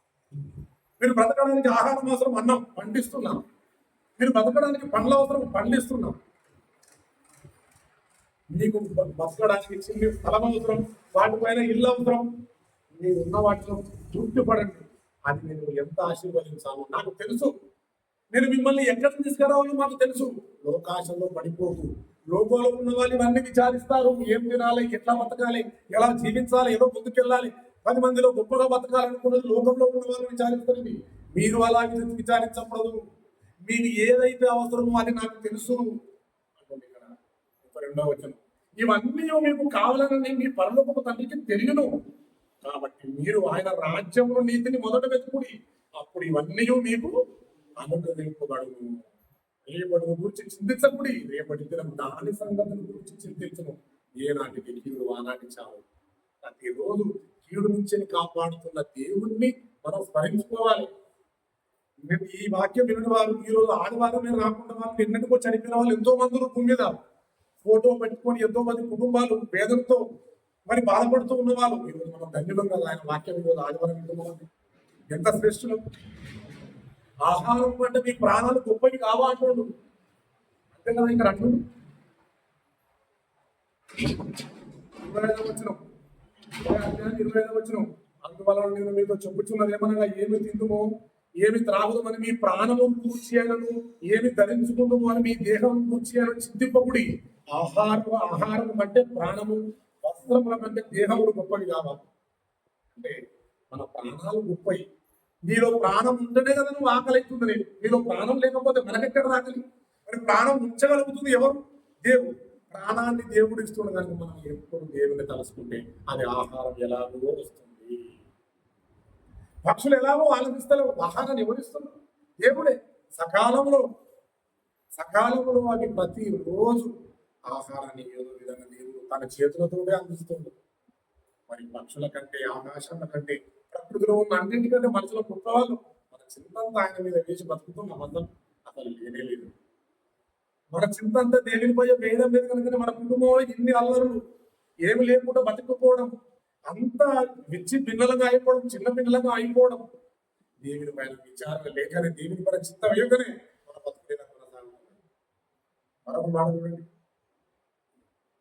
మీరు బ్రతకడానికి ఆహారం అవసరం, అన్నం పండిస్తున్నాం. మీరు బ్రతకడానికి పండ్ల అవసరం, పండిస్తున్నాం. మీకు బతకడానికి చిన్న స్థలం అవసరం, వాటిపైన ఇల్లు అవసరం. మీరు ఉన్న వాటిలో తృప్తి పడండి. అది నేను ఎంత ఆశీర్వదించాలో నాకు తెలుసు. నేను మిమ్మల్ని ఎక్కడ తీసుకురావాలో మాకు తెలుసు. లోకాశంలో పడిపోదు. లోకంలో ఉన్న వాళ్ళు ఇవన్నీ విచారిస్తారు. ఏం తినాలి, ఎట్లా బతకాలి, ఎలా జీవించాలి, ఏదో ముందుకెళ్ళాలి. 10 మందిలో గొప్పగా బతకాలనుకున్నది లోకంలో ఉన్న వాళ్ళు విచారిస్తుంది. మీరు అలా విచారించకూడదు. మీకు ఏదైతే అవసరమో అది నాకు తెలుసు. 32వ వచనం. ఇవన్నీ మీకు కావాలని మీ పరలోకపు తండ్రికి తెలియను. కాబట్టి మీరు ఆయన రాజ్యము నీతిని మొదట వెతుకుడి, అప్పుడు ఇవన్నీ మీకు అనుగ్రహింపబడును. రేపటి గురించి చింతించకుడి, రేపటి దినం దాని సంగతుల గురించి చింతించను. ఏనాటికి కీడు ఆనాటి చావు. ప్రతిరోజు కీడు నుంచి కాపాడుతున్న దేవుణ్ణి మనం స్మరించుకోవాలి. ఈ వాక్యం వినని వారు, ఈ రోజు ఆదివారం మీద రాకుండా వాళ్ళు నిన్నటికో చనిపోయిన వాళ్ళు ఎంతో మంది భూమి మీద ఫోటో పెట్టుకొని ఎంతో మంది కుటుంబాలు వేదనతో మరి బాధపడుతూ ఉన్న వాళ్ళు. ఈరోజు మనం ధన్యులం కదా. ఆయన వాక్యం ఈరోజు ఆదివారం వింటున్నాం. ఎంత శ్రేష్ఠులు. ఆహారం అంటే మీ ప్రాణాలు గొప్పవి కావా అంటున్నాడు. అంతే కదా ఇక్కడ అంటున్నాడు. 25వ వచనం, 25వ వచనం. అందువల్ల నేను మీతో చెప్పుచున్నది ఏమనగా, ఏమి తిందుమో ఏమి త్రాగుదమని మీ ప్రాణము కూర్చేయలను, ఏమి ధరించుకుందాము అని మీ దేహం కూర్చేయాలని చింతింపకుడి. ఆహారం అంటే ప్రాణము, వస్త్రముల కంటే దేహముడు గొప్పవి కావాలి. అంటే మన ప్రాణాలు గొప్పవి. నీలో ప్రాణం ఉంటేనే కదా నువ్వు ఆకలి అవుతుంది. నీలో ప్రాణం లేకపోతే మనకెక్కడ ఆకలి? మరి ప్రాణం ఉంచగలుగుతుంది ఎవరు? దేవుడు. ప్రాణాన్ని దేవుడు ఇస్తున్నాడు కనుక మనం ఎప్పుడు దేవుని తలుసుకుంటే అది ఆహారం ఎలాగో వస్తుంది. పక్షులు ఎలాగో ఆలోచిస్తారు, ఆహారాన్ని ఎవరిస్తున్నారు? దేవుడే. సకాలంలో అవి ప్రతి రోజు ఆహారాన్ని ఏదో విధంగా దేవుడు తన చేతులతోనే అందిస్తుంది. మరి పక్షుల కంటే, ఆకాశాల కంటే, ప్రకృతిలో ఉన్న అన్నింటికంటే మనుషుల పుట్టవాళ్ళు మన చింతంతా ఆయన మీద వేసి బతుకుతున్న అబద్ధం అసలు లేనే లేదు. మన చింతంతా దేవుని పోయే వేయడం లేదు కనుక మన కుటుంబంలో ఇన్ని అల్లరులు, ఏమి లేకుండా బతుకుపోవడం, అంతా విచ్చి భిన్నలుగా అయిపోవడం, చిన్న భిన్నలుగా అయిపోవడం, దేవుని పైన విచారణ లేకనే, దేవుని పైన చింత వేయకనే మన బతుకులేదా కొనసాగుతుంది. మరొక మాట చూడండి,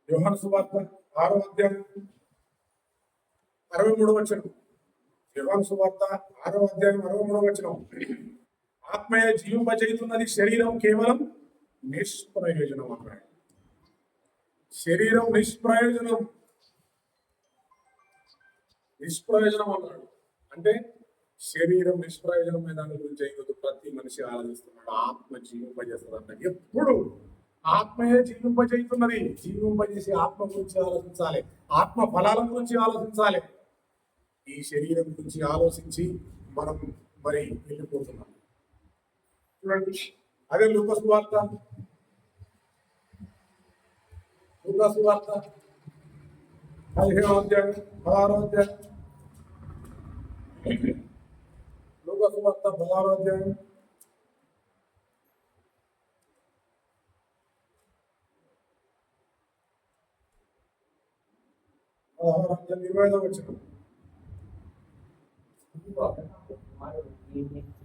యోహాను సువార్త 6వ అధ్యాయం 63వ వచనం. యోహాను సువార్త 6వ అధ్యాయం 63వ వచనం. ఆత్మయ జీవింపజేయుతున్నది, శరీరం కేవలం నిష్ప్రయోజనం అన్నాడు. శరీరం నిష్ప్రయోజనం అన్నాడు. అంటే శరీరం నిష్ప్రయోజనమైన దాని గురించి ఈరోజు ప్రతి మనిషి ఆలోచిస్తున్నాడు. ఆత్మ జీవింపజేస్తుంది అంట. ఎప్పుడు ఆత్మయే జీవింపజేస్తున్నది. జీవింపజేసి ఆత్మ గురించి ఆలోచించాలి, ఆత్మ ఫలాల గురించి ఆలోచించాలి. ఈ శరీరం గురించి ఆలోచించి మనం మరి వెళ్ళిపోతున్నాం. చూడండి, అదే లూకా సువార్త 15వ అధ్యాయం 16వ అధ్యాయం. లూకా సువార్త 16వ అధ్యాయం 25వ వచనం.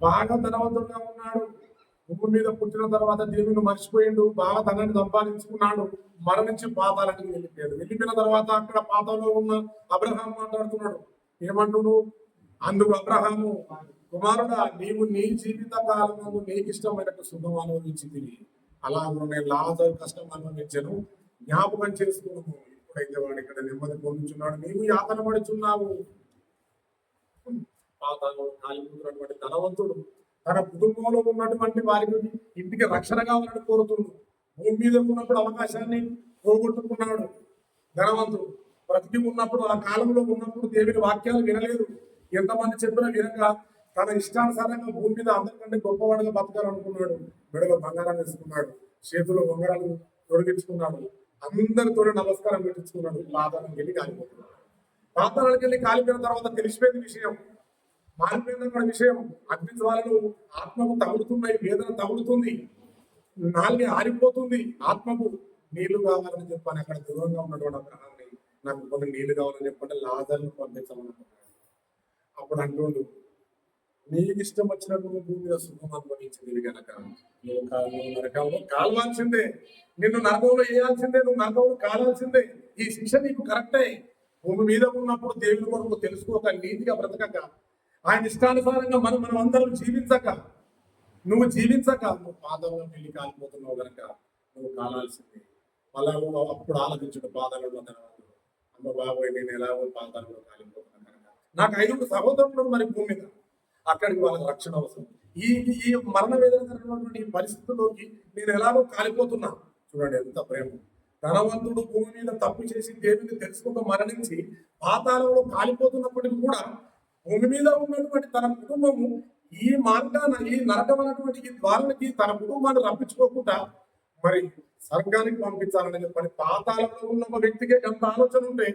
బాగా ధనవంతుడుగా ఉన్నాడు, భూమి మీద పుట్టిన తర్వాత దేవుని మర్చిపోయిండు, బాగా ధనాన్ని సంపాదించుకున్నాడు, మరణించి పాతాళానికి వెళ్ళిపోయాడు. వెళ్ళిపోయిన తర్వాత అక్కడ పాతాలో ఉన్న అబ్రహాం మాట్లాడుతున్నాడు. ఏమంటుడు? అందుకు అబ్రహాము, కుమారుడా, నీవు నీ జీవిత కాలంలో నీకు ఇష్టమైనట్టు సుఖం అనుభవించింది, అలాగే నేను లాజరు కష్టం అనుభవించను, జ్ఞాపకం చేసుకున్నాము. ఇప్పుడైతే వాడు ఇక్కడ నెమ్మది పొందుతున్నాడు, నీవు యాతన పడుచున్నావు. పాతాలో కాలిపోతున్నటువంటి ధనవంతుడు తన కుటుంబంలో ఉన్నటువంటి వారికి ఇంటికి రక్షణ కావాలని కోరుతున్నాడు. భూమి మీద ఉన్నప్పుడు అవకాశాన్ని పోగొట్టుకున్నాడు ధనవంతుడు. బ్రతికి ఉన్నప్పుడు, ఆ కాలంలో ఉన్నప్పుడు దేవుని వాక్యాలు వినలేదు. ఎంతమంది చెప్పినా వినక తన ఇష్టానుసారంగా భూమి మీద అందరికంటే గొప్పవాడుగా బతకాలనుకున్నాడు. మెడలో బంగారాన్ని వేసుకున్నాడు, చేతిలో బంగారాలు తొడిగించుకున్నాడు, అందరితో నమస్కారం పెట్టించుకున్నాడు. పాతాళానికి వెళ్ళి కాలిపోతున్నాడు. పాతాళానికి వెళ్ళి కాలిపోయిన తర్వాత తెలిసిపోయింది విషయం, మారిపోయిన విషయం. అగ్ని జ్వాలలు ఆత్మకు తగులుతున్నాయి, వేదన తగులుతుంది, నాలుగే ఆరిపోతుంది. ఆత్మకు నీళ్లు కావాలని చెప్పాను. అక్కడ దూరంగా ఉన్నటువంటి అబ్రహాన్ని, నాకు కొన్ని నీళ్లు కావాలని చెప్పంటే లాజరును పంపించమనుకున్నాడు. అప్పుడు అంటుండు, నీకు ఇష్టం వచ్చినట్టు భూమి మీద సుఖం అనుభవించింది కనుక నువ్వు నరకంలో కాలవాల్సిందే, నిన్ను నరకంలో వేయాల్సిందే, నువ్వు నరకంలో కాలాల్సిందే. ఈ శిక్ష నీకు కరెక్టే. భూమి మీద ఉన్నప్పుడు దేవుని కొరకు తెలుసుకోక, నీతిగా బ్రతకక, ఆయన ఇష్టానుసారంగా మనం అందరం జీవించక, నువ్వు పాదాలను వెళ్ళి కాలిపోతున్నావు కనుక నువ్వు కాలాల్సిందే. అలా అప్పుడు ఆలోచించడు పాదాలలో అమ్మ బాబోయ్, నేను ఎలాగో పాదాలలో కాలిపోతున్నాను కనుక నాకు 5 సహోదరులు మరి భూమి మీద, అక్కడికి వాళ్ళకి రక్షణ అవసరం. ఈ మరణ వేదనటువంటి పరిస్థితుల్లోకి నేను ఎలాగో కాలిపోతున్నా. చూడండి ఎంత ప్రేమ. ధనవంతుడు భూమి మీద తప్పు చేసి దేవుని తెలుసుకుంటూ మరణించి పాతాళంలో కాలిపోతున్నప్పటికీ కూడా భూమి మీద ఉన్నటువంటి తన కుటుంబము ఈ మార్గాన, ఈ నరకం అన్నటువంటి ఈ ద్వారానికి తన కుటుంబాన్ని రప్పించుకోకుండా మరి స్వర్గానికి పంపించాలని చెప్పని పాతాళంలో ఉన్న ఒక వ్యక్తికి ఎంత ఆలోచన ఉంటే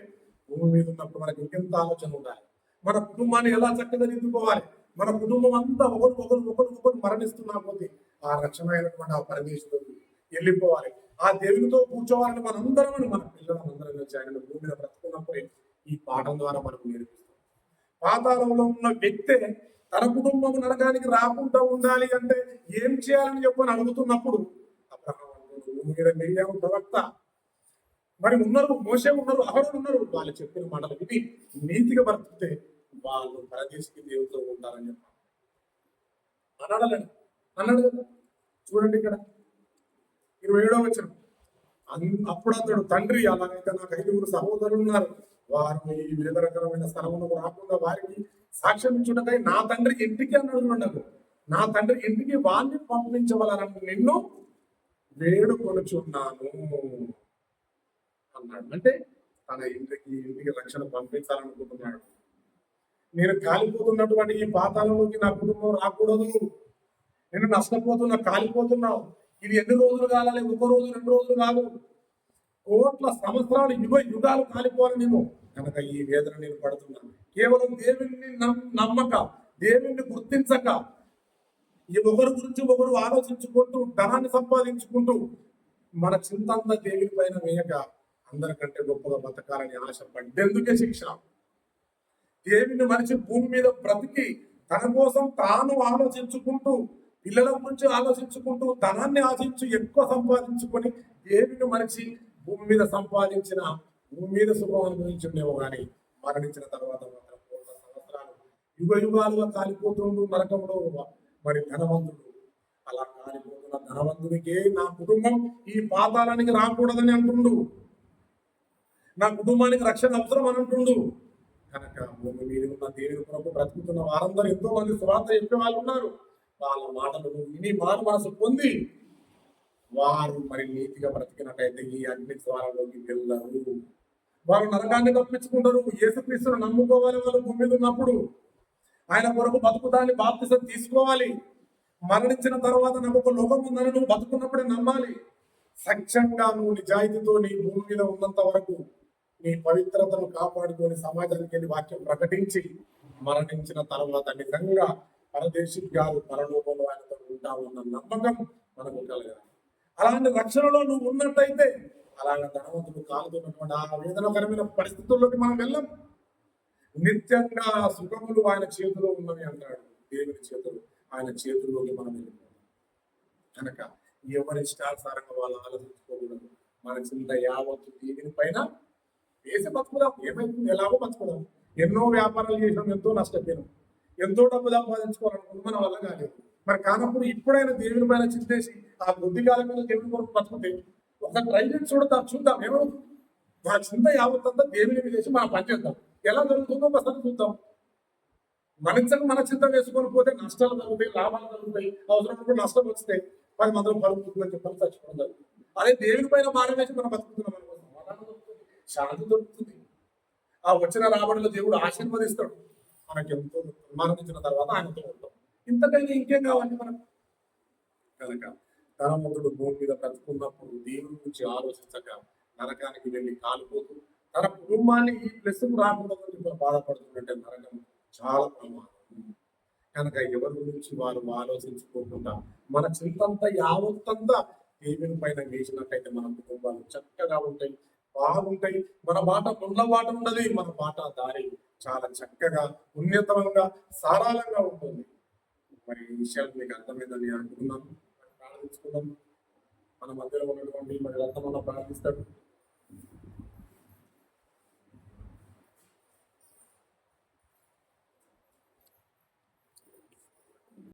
భూమి మీద ఉన్నప్పుడు మనకి ఇంకెంత ఆలోచన ఉండాలి. మన కుటుంబాన్ని ఎలా చక్కగా దిద్దుకోవాలి, మన కుటుంబం అంతా ఒకరు మరణిస్తున్నా పోతే ఆ రక్షణ అయినటువంటి ఆ పరమేశ్వరుడు వెళ్ళిపోవాలి, ఆ దేవునితో కూర్చోవాలని మనందరం, మన పిల్లలందరం వచ్చి ఆయన భూమి మీద బ్రతుకున్నప్పుడే ఈ పాఠం ద్వారా మనకు నేర్పిస్తాం. పాతాళంలో ఉన్న వ్యక్తే తన కుటుంబం నరకానికి రాకుండా ఉండాలి అంటే ఏం చేయాలని చెప్పని అడుగుతున్నప్పుడు అబ్రహాం అంటున్నాడు, భూమి మీద మిరియాము ప్రవక్త మరి ఉన్నారు, మోషే ఉన్నారు, అహరోను ఉన్నారు, వాళ్ళు చెప్పిన మాటలు విని నీతిగా బ్రతికితే వాళ్ళు పరదేశికి దేవుతో ఉంటారని చెప్పారు. అన్నాడలేండి, అన్నాడు కదా. చూడండి ఇక్కడ 27వ వచనం. అప్పుడు అతడు, తండ్రి అలాగైతే నాకు 5 సహోదరులు ఉన్నారు, వారు ఈ వివిధరకరమైన స్థలములకు రాకుండా వారికి సాక్ష్యం ఇచ్చుటకై నా తండ్రి ఇంటికి అన్నాడు. నా తండ్రి ఇంటికి వారిని పంపించవలనని నిన్ను వేడుకొనుచున్నాను అన్నాడు. అంటే తన ఇంటికి రక్షణ పంపించాలనుకుంటున్నాడు. నేను కాలిపోతున్నటువంటి ఈ పాతాళంలోకి నా కుటుంబం రాకూడదు, నేను నష్టపోతున్నా, కాలిపోతున్నావు. ఇది ఎన్ని రోజులు కావాలి? 1 రోజు 2 రోజులు కాదు, కోట్ల సంవత్సరాలు, యుగాలు కాలిపోవాలి నేను. కనుక ఈ వేదన నేను పడుతున్నాను. కేవలం దేవుణ్ణి నమ్మక, దేవుణ్ణి గుర్తించక, ఈ ఒకరి గురించి ఒకరు ఆలోచించుకుంటూ ధనాన్ని సంపాదించుకుంటూ మన చింతంతా దేవుని పైన వేయక అందరికంటే గొప్పగా బతకాలని ఆశపడ్డెందుకే శిక్ష. దేవుని మనిషి భూమి మీద బ్రతికి తన కోసం తాను ఆలోచించుకుంటూ, పిల్లల గురించి ఆలోచించుకుంటూ, ధనాన్ని ఆశించి ఎక్కువ సంపాదించుకొని దేవుని మనిషి భూమి మీద సంపాదించిన, భూమి మీద సుఖం అనుభవించుండేమో కానీ మరణించిన తర్వాత మాత్రం కోట్ల సంవత్సరాలు యుగాలుగా కాలిపోతుండు నరకంలో. మరి ధనవంతుడు అలా కాలిపోతున్న ధనవంతుడికే నా కుటుంబం ఈ పాతాళానికి రాకూడదని అంటుండు, నా కుటుంబానికి రక్షణ అవసరం అని అంటుండు. కనుక భూమి మీద ఉన్న దేవుని కొరకు బ్రతుకుతున్న వారందరూ ఎంతో మంది సువార్త చెప్పే వాళ్ళు ఉన్నారు. వాళ్ళ మాటలు విని మారు మనసు పొంది వారు మరి నీతిగా బ్రతికినట్టయితే ఈ అగ్ని ద్వారంలోకి వెళ్ళరు, వారు నరకాన్ని తప్పించుకుంటారు. యేసుక్రీస్తును నమ్ముకోవాలి వాళ్ళు భూమి మీద ఉన్నప్పుడు. ఆయన కొరకు బతుకుతాన్ని బాప్తిసం తీసుకోవాలి. మరణించిన తర్వాత నాకు ఒక లోకం ఉందని నువ్వు బతుకున్నప్పుడే నమ్మాలి. సత్యంగా నువ్వు నిజాయితీతో నీ భూమి మీద ఉన్నంత వరకు నీ పవిత్రతను కాపాడుకొని సమాజానికి వెళ్ళి వాక్యం ప్రకటించి మరణించిన తర్వాత నిజంగా పరదేశి గారు పరలోకంలో ఆయనతో ఉంటామన్న నమ్మకం మనకు కలగాలి. అలాంటి రక్షణలో నువ్వు ఉన్నట్టయితే అలాగే ధనవంతుడు కాలుతున్నటువంటి ఆ వేదనకరమైన పరిస్థితుల్లోకి మనం వెళ్ళం. నిత్యంగా సుఖములు ఆయన చేతిలో ఉన్నవి అంటాడు. దేవుని చేతులు ఆయన చేతుల్లోకి మనం వెళ్ళిపోతాం. కనుక ఎవరి ఇష్టానుసారంగా వాళ్ళు ఆలోచించుకోకూడదు. మన చింత యావత్తు దేవుని పైన వేసి బతుకుదాం. ఏమైతుంది? ఎలాగో బతుకుదాం. ఎన్నో వ్యాపారాలు చేసినాం, ఎంతో నష్టపోయినాం, ఎంతో డబ్బు సంపాదించుకోవాలనుకుంటే మన వల్ల కాలేదు. మరి కానప్పుడు ఇప్పుడైనా దేవుని పైన చింతేసి ఆ బుద్ధి కాలం మీద దేవుని కొరకు బతుకుతే ఒక ట్రై చేసి చూద్దాం ఏమవుతుంది. మన చింత యావత్తంతా దేవుని మీద వేసి మనం పనిచేద్దాం. ఎలా జరుగుతుందో ఒకసారి చూద్దాం. మన చింత వేసుకొని పోతే నష్టాలు జరుగుతాయి, లాభాలు జరుగుతాయి, అవసరం నష్టం వస్తాయి, 10 మందిలో పరుగుతుందని చెప్పని చచ్చిపోవడం జరుగుతుంది. అదే దేవుని పైన భారం వేసి మనం బతుకుతున్నాం అనుకో, సమాధానం దొరుకుతుంది, శాంతి దొరుకుతుంది. ఆ వచ్చిన రాబడిలో దేవుడు ఆశీర్వదిస్తాడు. మనకి ఎంతో మరణించిన తర్వాత ఆయనతో ఉంటాం. ఇంతకైనా ఇంకేం కావాలి మనకు? కనుక ధనవంతుడు భూమి మీద బ్రతుకున్నప్పుడు దేవుని గురించి ఆలోచించక నరకానికి వెళ్ళి కాలిపోతూ తన కుటుంబాన్ని ఈ ప్లెస్కు రాకూడదని బాధపడుతున్నట్టే నరకం చాలా ప్రమాదం. కనుక ఎవరి గురించి వారు ఆలోచించుకోకుండా మన చింతంతా యావత్తంతా దేవుని పైన వేసినట్టయితే మన కుటుంబాలు చక్కగా ఉంటాయి, బాగుంటాయి. మన బాట ముండ్ల బాట ఉండదు, మన బాట దారి చాలా చక్కగా ఉన్నతంగా సారాళంగా ఉంటుంది. మరి ఈ విషయాలు మీకు అర్థమైందని అనుకున్నాను. ప్రార్థించుకుందాం. మన మధ్యలో ఉన్నటువంటి మరి రత్నమన్న ప్రార్థిస్తాడు.